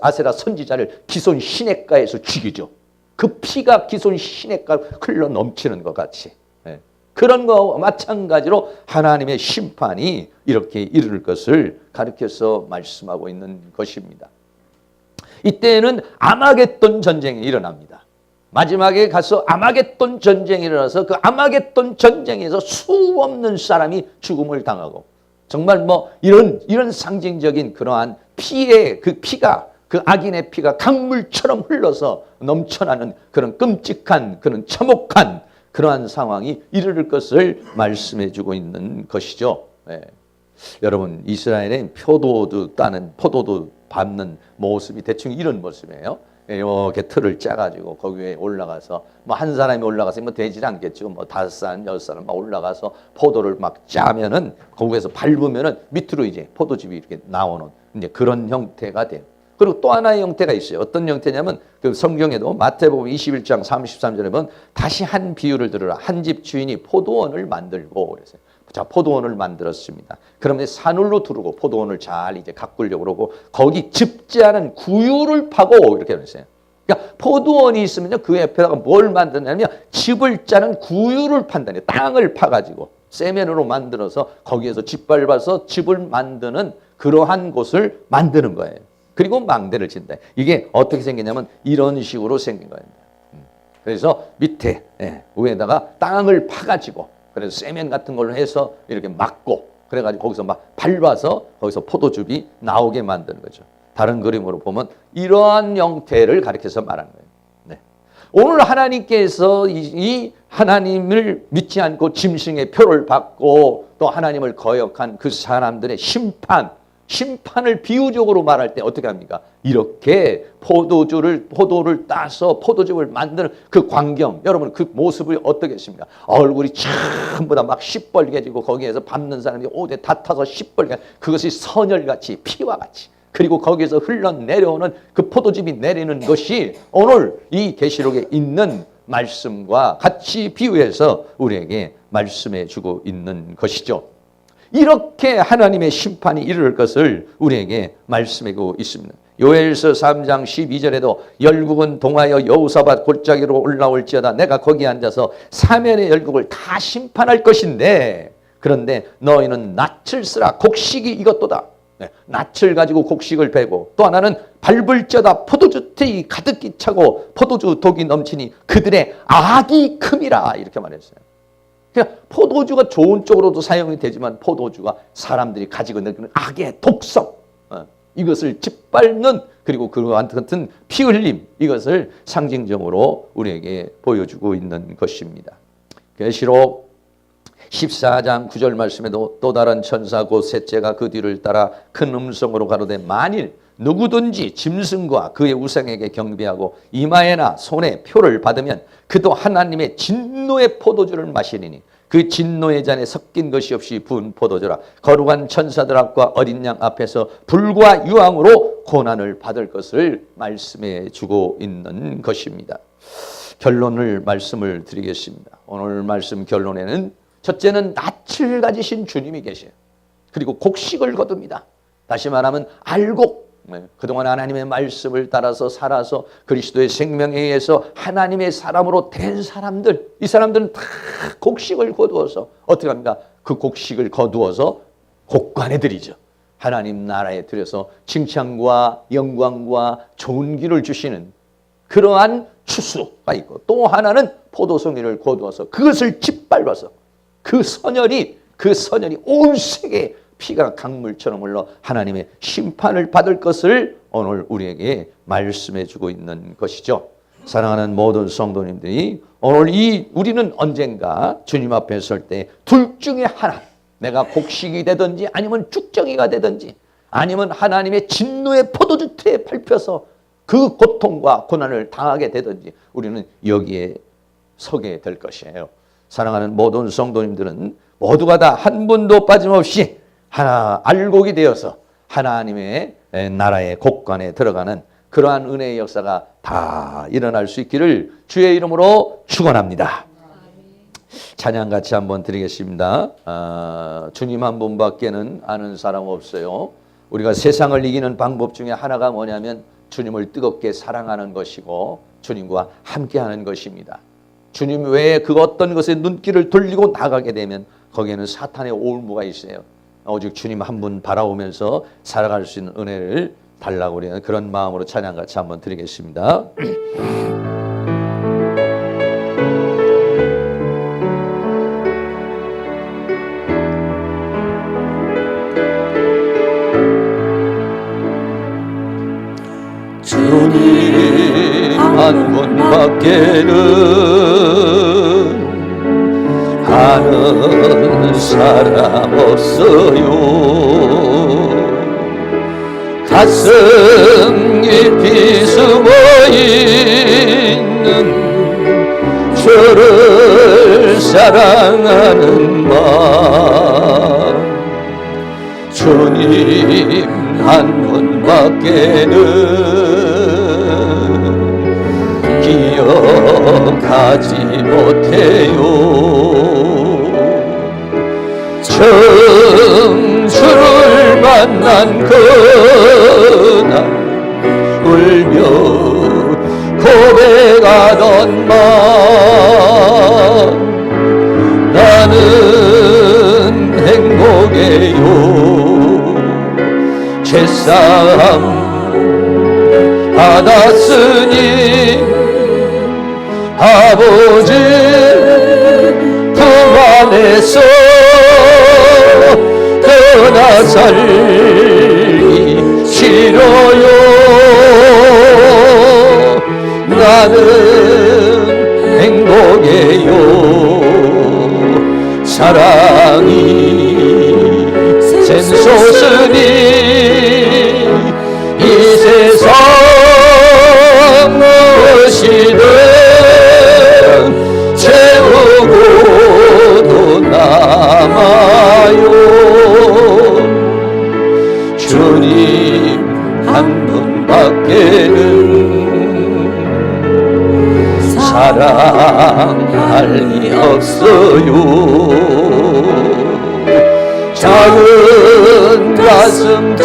아세라 선지자를 기손 시냇가에서 죽이죠. 그 피가 기손 시냇가 흘러넘치는 것 같이. 그런 거와 마찬가지로 하나님의 심판이 이렇게 이를 것을 가리켜서 말씀하고 있는 것입니다. 이때는 아마겟돈 전쟁이 일어납니다. 마지막에 가서 아마겟돈 전쟁이 일어나서 그 아마겟돈 전쟁에서 수 없는 사람이 죽음을 당하고, 정말 이런 상징적인 그러한 피의 그 피가, 그 악인의 피가 강물처럼 흘러서 넘쳐나는 그런 끔찍한, 그런 참혹한 그러한 상황이 이르를 것을 말씀해 주고 있는 것이죠. 여러분, 이스라엘의 포도도 밟는 모습이 대충 이런 모습이에요. 이렇게 틀을 짜가지고 거기 위에 올라가서 한 사람이 올라가서 되질 않겠죠. 5사람, 6사람 막 올라가서 포도를 막 짜면은 거기에서 밟으면은 밑으로 이제 포도즙이 이렇게 나오는 이제 그런 형태가 돼요. 그리고 또 하나의 형태가 있어요. 어떤 형태냐면 그 성경에도 마태복음 21장 33절에 보면 다시 한 비유를 들으라. 한 집 주인이 포도원을 만들고 그랬어요. 자, 포도원을 만들었습니다. 그러면 사늘로 두르고 포도원을 잘 이제 가꾸려고 그러고 거기 즙지 않은 구유를 파고 이렇게 그랬어요. 그러니까 포도원이 있으면요, 그 옆에다가 뭘 만드냐면 즙을 짜는 구유를 판다니, 땅을 파가지고 세면으로 만들어서 거기에서 짓밟아서 즙을 만드는 그러한 곳을 만드는 거예요. 그리고 망대를 친다. 이게 어떻게 생기냐면 이런 식으로 생긴 거예요. 그래서 밑에 위에다가 땅을 파가지고, 그래서 세면 같은 걸로 해서 이렇게 막고, 그래가지고 거기서 막 밟아서 거기서 포도즙이 나오게 만드는 거죠. 다른 그림으로 보면 이러한 형태를 가리켜서 말하는 거예요. 오늘 하나님께서 이 하나님을 믿지 않고 짐승의 표를 받고 또 하나님을 거역한 그 사람들의 심판을 비유적으로 말할 때 어떻게 합니까? 이렇게 포도를 따서 포도즙을 만드는 그 광경, 여러분 그 모습이 어떻겠습니까? 얼굴이 전부 다 막 시뻘개지고 거기에서 밟는 사람이 옷에 다 타서 시뻘게, 그것이 선혈같이 피와 같이, 그리고 거기에서 흘러내려오는 그 포도즙이 내리는 것이 오늘 이 계시록에 있는 말씀과 같이 비유해서 우리에게 말씀해 주고 있는 것이죠. 이렇게 하나님의 심판이 이르를 것을 우리에게 말씀하고 있습니다. 요엘서 3장 12절에도 열국은 동하여 여호사밧 골짜기로 올라올지어다 내가 거기 앉아서 사면의 열국을 다 심판할 것인데, 그런데 너희는 낯을 쓰라. 곡식이 이것도다. 낯을 가지고 곡식을 베고, 또 하나는 밟을지어다 포도주들이 가득히 차고 포도주 독이 넘치니 그들의 악이 큼이라, 이렇게 말했어요. 그러니까 포도주가 좋은 쪽으로도 사용이 되지만 포도주가 사람들이 가지고 있는 그런 악의 독성, 이것을 짓밟는, 그리고 그와 같은 피 흘림, 이것을 상징적으로 우리에게 보여주고 있는 것입니다. 계시록 14장 9절 말씀에도 또 다른 천사 곧 셋째가 그 뒤를 따라 큰 음성으로 가로되 만일 누구든지 짐승과 그의 우상에게 경배하고 이마에나 손에 표를 받으면 그도 하나님의 진노의 포도주를 마시리니 그 진노의 잔에 섞인 것이 없이 부은 포도주라. 거룩한 천사들 앞과 어린 양 앞에서 불과 유황으로 고난을 받을 것을 말씀해 주고 있는 것입니다. 결론을 말씀을 드리겠습니다. 오늘 말씀 결론에는 첫째는 낯을 가지신 주님이 계셔요. 그리고 곡식을 거둡니다. 다시 말하면 알곡, 그동안 하나님의 말씀을 따라서 살아서 그리스도의 생명에 의해서 하나님의 사람으로 된 사람들, 이 사람들은 다 곡식을 거두어서 어떻게 합니까? 그 곡식을 거두어서 곡관에 드리죠. 하나님 나라에 들여서 칭찬과 영광과 좋은 길을 주시는 그러한 추수가 있고, 또 하나는 포도송이를 거두어서 그것을 짓밟아서 그 선혈이 온 세계에 피가 강물처럼 흘러 하나님의 심판을 받을 것을 오늘 우리에게 말씀해 주고 있는 것이죠. 사랑하는 모든 성도님들이, 오늘 우리는 언젠가 주님 앞에 설 때 둘 중에 하나, 내가 곡식이 되든지 아니면 쭉정이가 되든지 아니면 하나님의 진노의 포도주트에 밟혀서 그 고통과 고난을 당하게 되든지 우리는 여기에 서게 될 것이에요. 사랑하는 모든 성도님들은 모두가 다 한 분도 빠짐없이 하나 알곡이 되어서 하나님의 나라의 곳간에 들어가는 그러한 은혜의 역사가 다 일어날 수 있기를 주의 이름으로 축원합니다. 찬양 같이 한번 드리겠습니다. 주님 한 분밖에는 아는 사람 없어요. 우리가 세상을 이기는 방법 중에 하나가 뭐냐면 주님을 뜨겁게 사랑하는 것이고 주님과 함께하는 것입니다. 주님 외에 그 어떤 것에 눈길을 돌리고 나가게 되면 거기에는 사탄의 올무가 있어요. 오직 주님 한 분 바라보면서 살아갈 수 있는 은혜를 달라고 우리는 그런 마음으로 찬양 같이 한번 드리겠습니다. 주님 한 분밖에는 아는 사람 없어요. 가슴 깊이 숨어있는 저를 사랑하는 마음, 주님 한 분밖에는 기억하지 못해요. 처음 주를 만난 그날 울며 고백하던 말, 나는 행복해요. 죄사함 받았으니 아버지 품 안에서 떠나 살기 싫어요. 나는 행복해요. 사랑이 샘솟으니 이 세상 무엇이든 채우고도 남아요. 주님 한 분밖에는 사랑할 리 없어요. 작은 가슴 뜨겁게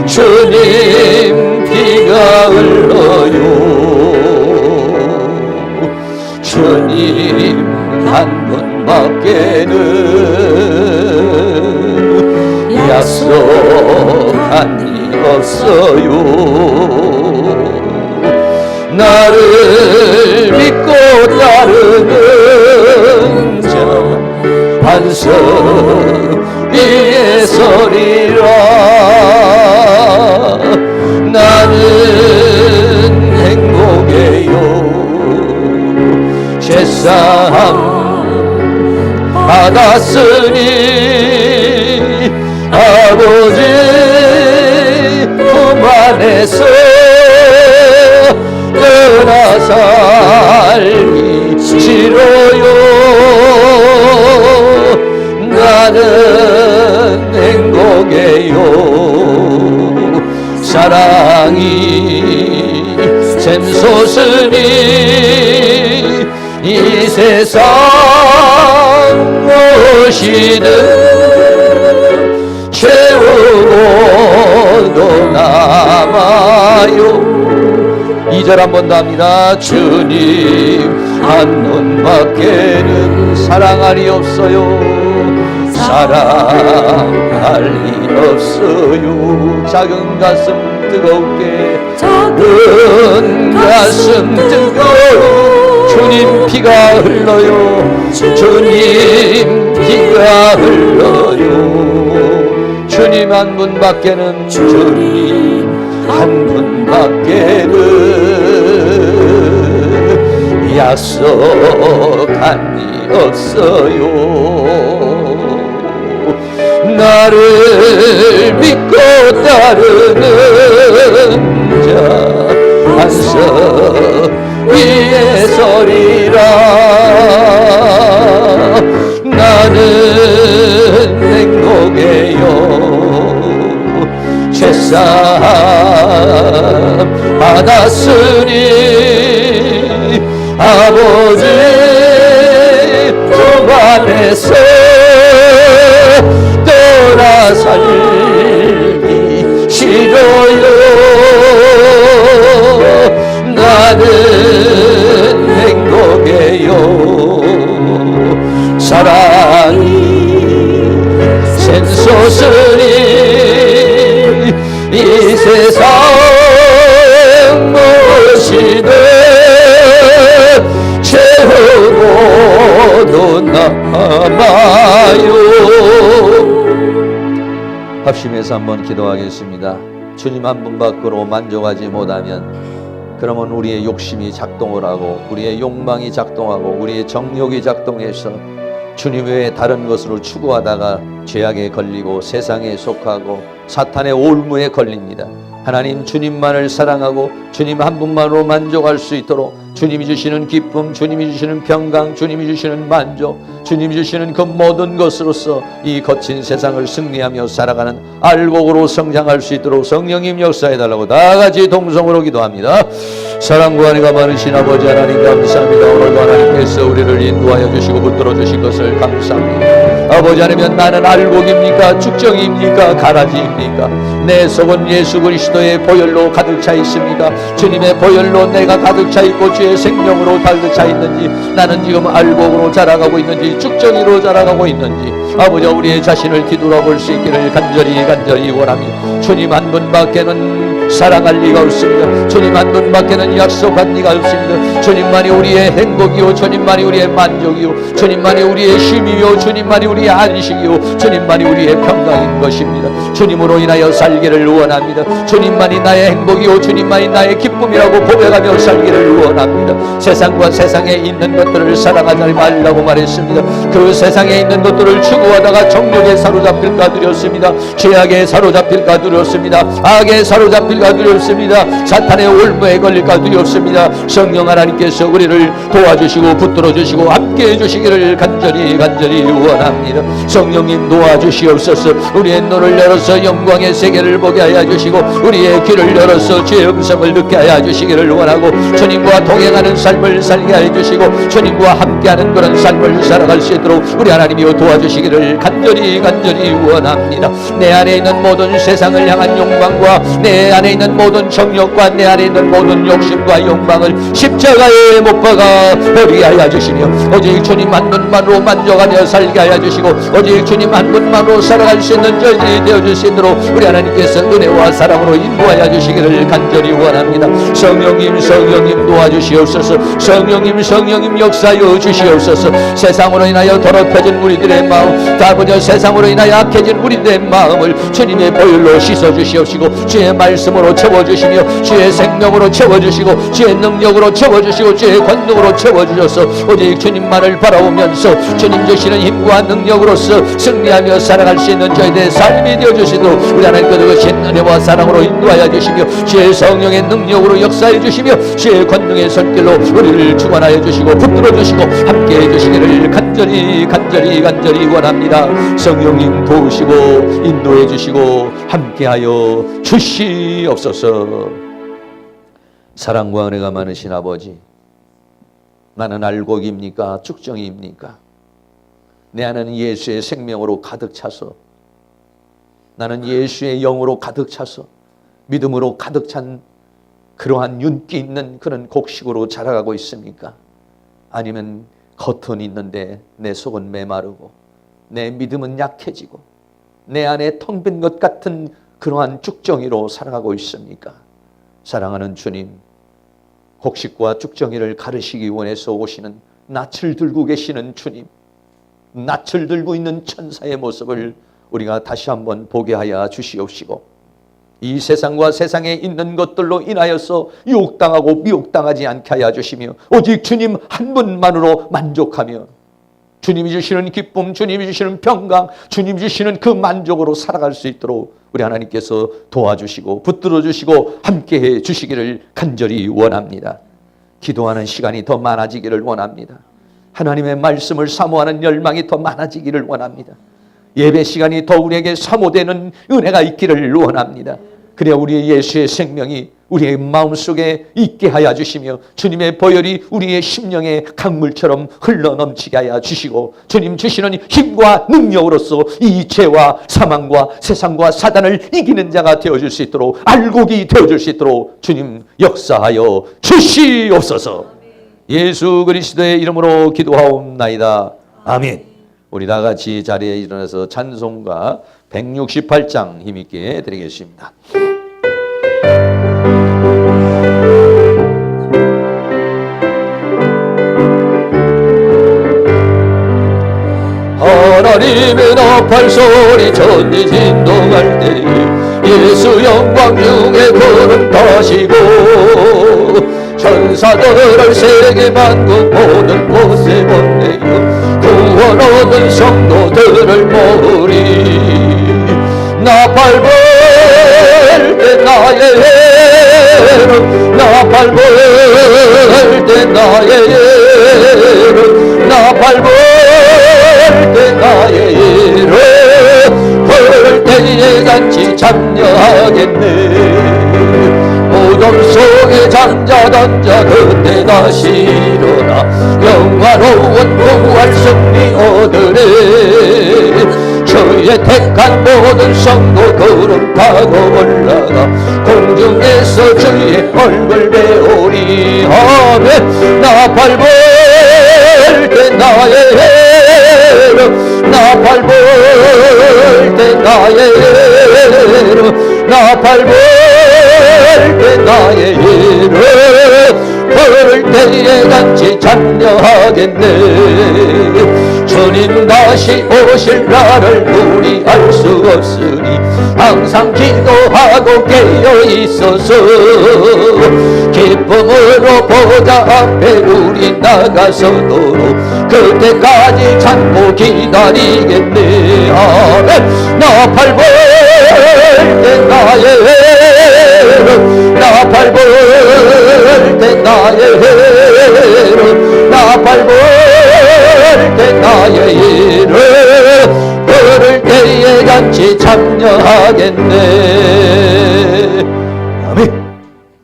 주님 피가 흘러요. 주님 한 분밖에는 약속한 일 없어요. 나를 믿고 따르는 자 반석 위에 서리라. 나는 행복해요. 죄사함 받았으니 아버지 품 안에서 떠나 살기 싫어요. 나는 행복해요. 사랑이 샘솟으니 이 세상 무엇이든 채우고도 남아요. 2절 한 번 더 합니다. 주님 한 분밖에는 사랑할 리 없어요. 사랑할 리 없어요. 작은 가슴 뜨겁게, 작은 가슴 뜨거워 주님 피가 흘러요. 주님 피가 흘러요. 주님 한 분밖에는 주님 한 분밖에는 약속한 이 없어요. 나를 믿고 따르는 자 한서 위에 서리라. 나는 행복해요. 죄사 받았으니 아버지 품 안에서 떠나 살기 싫어요. 나는 행복해요. 사랑이 샘솟으니 이 세상 무엇이든 채우고도 남아요. 합심해서 한번 기도하겠습니다. 주님 한 분 밖으로 만족하지 못하면 그러면 우리의 욕심이 작동을 하고 우리의 욕망이 작동하고 우리의 정욕이 작동해서 주님 외에 다른 것으로 추구하다가 죄악에 걸리고 세상에 속하고 사탄의 올무에 걸립니다. 하나님 주님만을 사랑하고 주님 한 분만으로 만족할 수 있도록 주님이 주시는 기쁨, 주님이 주시는 평강, 주님이 주시는 만족, 주님이 주시는 그 모든 것으로서 이 거친 세상을 승리하며 살아가는 알곡으로 성장할 수 있도록 성령님 역사해달라고 다같이 동성으로 기도합니다. 사랑과 은혜가 많으신 아버지 하나님 감사합니다. 오늘도 하나님께서 우리를 인도하여 주시고 붙들어 주신 것을 감사합니다. 아버지 하나님, 나는 알곡입니까? 죽정입니까? 가라지입니까? 내 속은 예수 그리스도의 보혈로 가득 차 있습니까? 주님의 보혈로 내가 가득 차 있고 주의 생명으로 가득 차 있는지, 나는 지금 알곡으로 자라가고 있는지 죽정이로 자라가고 있는지 아버지 우리의 자신을 뒤돌아볼 수 있기를 간절히 원합니다. 주님 한 분밖에는 사랑할 리가 없습니다. 주님 한 분밖에는 약속한 리가 없습니다. 주님만이 우리의 행복이요, 주님만이 우리의 만족이요, 주님만이 우리의 쉼이요, 주님만이 우리의 안식이요, 주님만이 우리의 평강인 것입니다. 주님으로 인하여 살기를 원합니다. 주님만이 나의 행복이요, 주님만이 나의 기쁨이라고 고백하며 살기를 원합니다. 세상과 세상에 있는 것들을 사랑하지 말라고 말했습니다. 그 세상에 있는 것들을 추구하다가 정욕에 사로잡힐까 두렵습니다. 죄악에 사로잡힐까 두렵습니다. 악에 사로잡힐까 두렵습니다. 사탄의 올무에 걸릴까 두렵습니다. 성령 하나님께서 우리를 도와주시고 붙들어 주시고 함께해 주시기를 간절히 원합니다. 성령님 도와주시옵소서. 우리의 눈을 열어서 영광의 세계를 보게 하여 주시고 우리의 귀를 열어서 주의 음성을 듣게 하여 주시기를 원하고 주님과 동행하는 삶을 살게 하여 주시고 주님과 함께하는 그런 삶을 살아갈 수 있도록 우리 하나님이여 도와주시기를 간절히 원합니다. 내 안에 있는 모든 세상을 향한 욕망과 내 안에 있는 모든 정욕과 내 안에 있는 모든 욕심과 욕망을 십자가에 못 박아 버리게 하여 주시며 오직 주님 한 분만으로 만족하며 살게 하여 주시고 오직 주님 한 분만으로 살아갈 수 있는 저희들이 되어줄 수 있도록 우리 하나님께서 은혜와 사랑으로 인도하여 주시기를 간절히 원합니다. 성령님 도와주시옵소서. 성령님 역사하여 주시옵소서. 세상으로 인하여 더럽혀진 우리들의 마음, 다분여 세상으로 인하여 약해진 우리들의 마음을 주님의 보혈로 씻어주시옵시고 주의 말씀으로 채워주시며 주의 생명으로 채워주시고 주의 능력으로 채워주시고 주의 권능으로 채워주셔서 오직 주님만을 바라보면서 주님 주시는 힘과 능력으로서 승리하며 살아갈 수 있는 저희들의 삶이 되어주시도록 우리 하나님께서 그신 은혜와 사랑으로 인도하여 주시며 주의 성령의 능력으로 역사해 주시며 주의 권능의 손길로 우리를 주관하여 주시고 붙들어 주시고 함께해 주시기를 간절히 원합니다. 성령님 도우시고 인도해 주시고 함께하여 주시옵소서. 사랑과 은혜가 많으신 아버지, 나는 알곡입니까? 죽정이입니까? 내 안에는 예수의 생명으로 가득 차서, 나는 예수의 영으로 가득 차서 믿음으로 가득 찬 그러한 윤기 있는 그런 곡식으로 자라가고 있습니까? 아니면 겉은 있는데 내 속은 메마르고 내 믿음은 약해지고 내 안에 텅 빈 것 같은 그러한 죽정이로 살아가고 있습니까? 사랑하는 주님, 곡식과 죽정이를 가르시기 원해서 오시는 낯을 들고 계시는 주님, 낯을 들고 있는 천사의 모습을 우리가 다시 한번 보게 하여 주시옵시고, 이 세상과 세상에 있는 것들로 인하여서 유혹당하고 미혹당하지 않게 하여 주시며, 오직 주님 한 분만으로 만족하며 주님이 주시는 기쁨, 주님이 주시는 평강, 주님이 주시는 그 만족으로 살아갈 수 있도록 우리 하나님께서 도와주시고 붙들어 주시고 함께해 주시기를 간절히 원합니다. 기도하는 시간이 더 많아지기를 원합니다. 하나님의 말씀을 사모하는 열망이 더 많아지기를 원합니다. 예배 시간이 더 우리에게 사모되는 은혜가 있기를 원합니다. 그래야 우리의 예수의 생명이 우리의 마음속에 있게 하여 주시며, 주님의 보혈이 우리의 심령의 강물처럼 흘러넘치게 하여 주시고, 주님 주시는 힘과 능력으로서 이 죄와 사망과 세상과 사단을 이기는 자가 되어줄 수 있도록, 알곡이 되어줄 수 있도록 주님 역사하여 주시옵소서. 예수 그리스도의 이름으로 기도하옵나이다. 아멘. 우리 다 같이 자리에 일어나서 찬송가 168장 힘있게 드리겠습니다. 하나님의 나팔 소리 천지 진동할 때 예수 영광 중에 구름 타시고, 천사들을 세계 만국 모든 곳에 보내어 구원 얻은 성도들을 모으리. 나팔 불 때 나의 예름, 나팔 불 때 나의 예름, 나팔 불 때 나의 예름, 부를 때에 같이 참여하겠네. 무덤 속에 잠자던 자 그때 다시 일어나 영화로운 부활 승리 얻으래. 주의 택한 모든 성도 구름 타고 올라가 공중에서 주의 얼굴 배우리. 아멘. 나팔 불 때 나의 예름, 나팔 불 때 나의 예름, 나팔 불 때 나의 예름, 부를 때에 같이 참여하겠네. 주님 다시 오실 날을 우리 알 수 없으니 항상 기도하고 깨어 있어서 기쁨으로 보좌 앞에 우리 나가서도록 그때까지 참고 기다리겠네. 아멘. 나팔 불 때 나의 예름, 나팔 불 때 나의 예름, 나팔 불 때 나의 예름, 부를 때에 같이 참여하겠네. 아멘.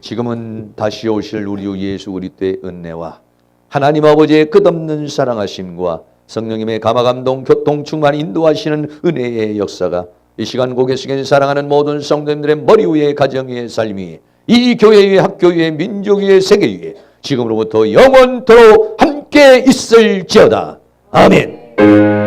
지금은 다시 오실 우리 예수 그리스도의 은혜와 하나님 아버지의 끝없는 사랑하심과 성령님의 감화감동 교통 충만 인도하시는 은혜의 역사가 이 시간 고개 숙여 사랑하는 모든 성도님들의 머리 위에, 가정 위에, 삶 위에, 이 교회 위에, 학교 위에, 민족 위에, 세계 위에 지금으로부터 영원토록 함께 있을지어다. 아멘.